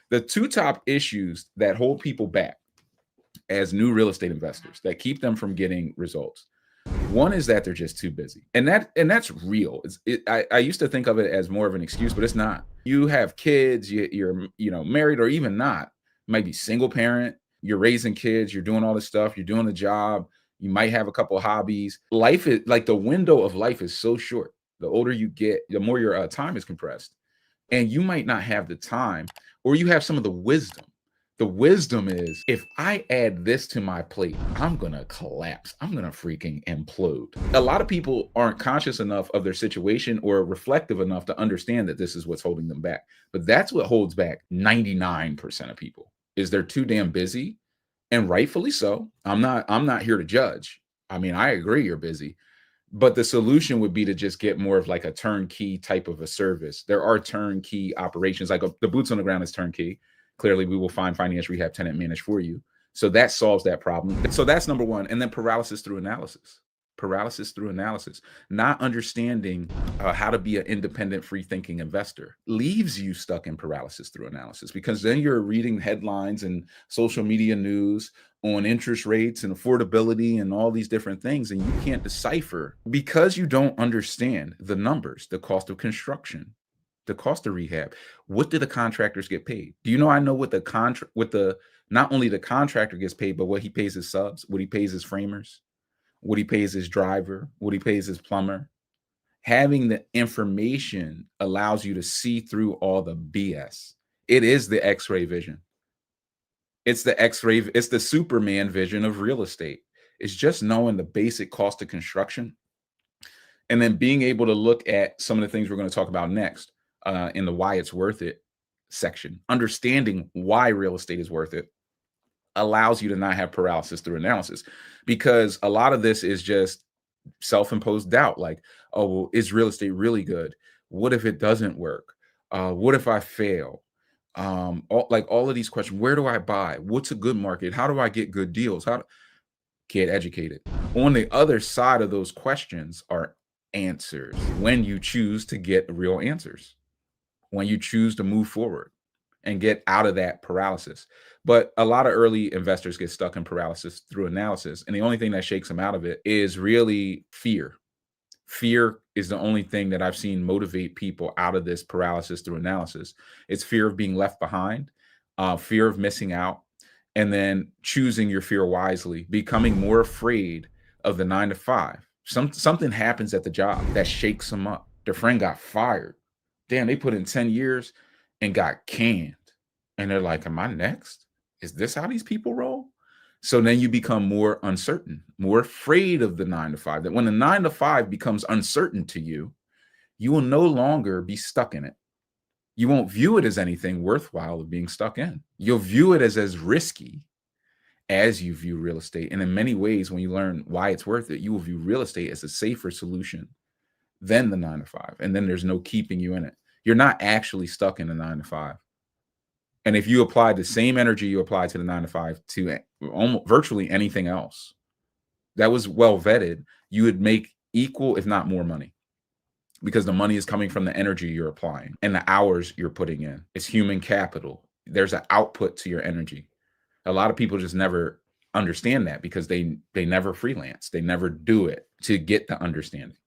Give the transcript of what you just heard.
The two top issues that hold people back as new real estate investors that keep them from getting results. One is that they're just too busy, and that's real. I used to think of it as more of an excuse, but it's not. You have kids, you're married or even not. You might be single parent. You're raising kids. You're doing all this stuff. You're doing a job. You might have a couple of hobbies. Life is like the window of life is so short. The older you get, the more your time is compressed, and you might not have the time, or you have some of the wisdom. The wisdom is, if I add this to my plate, I'm going to collapse. I'm going to freaking implode. A lot of people aren't conscious enough of their situation or reflective enough to understand that this is what's holding them back. But that's what holds back 99% of people, is they're too damn busy, and rightfully so. I'm not here to judge. I mean, I agree you're busy, but the solution would be to just get more of like a turnkey type of a service. There are turnkey operations, like the boots on the ground is turnkey. Clearly, we will find finance, rehab, tenant manage for you. So that solves that problem. So that's number one. And then paralysis through analysis. Paralysis through analysis. Not understanding how to be an independent, free-thinking investor leaves you stuck in paralysis through analysis, because then you're reading headlines and social media news on interest rates and affordability and all these different things, and you can't decipher because you don't understand the numbers, the cost of construction, the cost of rehab. What do the contractors get paid? Do you know? I know what not only the contractor gets paid, but what he pays his subs, what he pays his framers, what he pays his driver, what he pays his plumber. Having the information allows you to see through all the BS. It is the X-ray vision. It's the X-ray, it's the Superman vision of real estate. It's just knowing the basic cost of construction, and then being able to look at some of the things we're going to talk about next. In the why it's worth it section. Understanding why real estate is worth it allows you to not have paralysis through analysis, because a lot of this is just self-imposed doubt. Like, oh, well, is real estate really good? What if it doesn't work? What if I fail? All of these questions. Where do I buy? What's a good market? How do I get good deals? Get educated. On the other side of those questions are answers, when you choose to get real answers, when you choose to move forward and get out of that paralysis. But a lot of early investors get stuck in paralysis through analysis, and the only thing that shakes them out of it is really fear. Fear is the only thing that I've seen motivate people out of this paralysis through analysis. It's fear of being left behind, fear of missing out, and then choosing your fear wisely, becoming more afraid of the 9 to 5. Something happens at the job that shakes them up. Their friend got fired. Damn, they put in 10 years and got canned. And they're like, am I next? Is this how these people roll? So then you become more uncertain, more afraid of the 9 to 5. That when the 9 to 5 becomes uncertain to you, you will no longer be stuck in it. You won't view it as anything worthwhile of being stuck in. You'll view it as risky as you view real estate. And in many ways, when you learn why it's worth it, you will view real estate as a safer solution than the 9 to 5. And then there's no keeping you in it. You're not actually stuck in the 9 to 5. And if you apply the same energy you apply to the 9 to 5 to almost virtually anything else that was well vetted, you would make equal, if not more money, because the money is coming from the energy you're applying and the hours you're putting in. It's human capital. There's an output to your energy. A lot of people just never understand that because they never freelance. They never do it to get the understanding.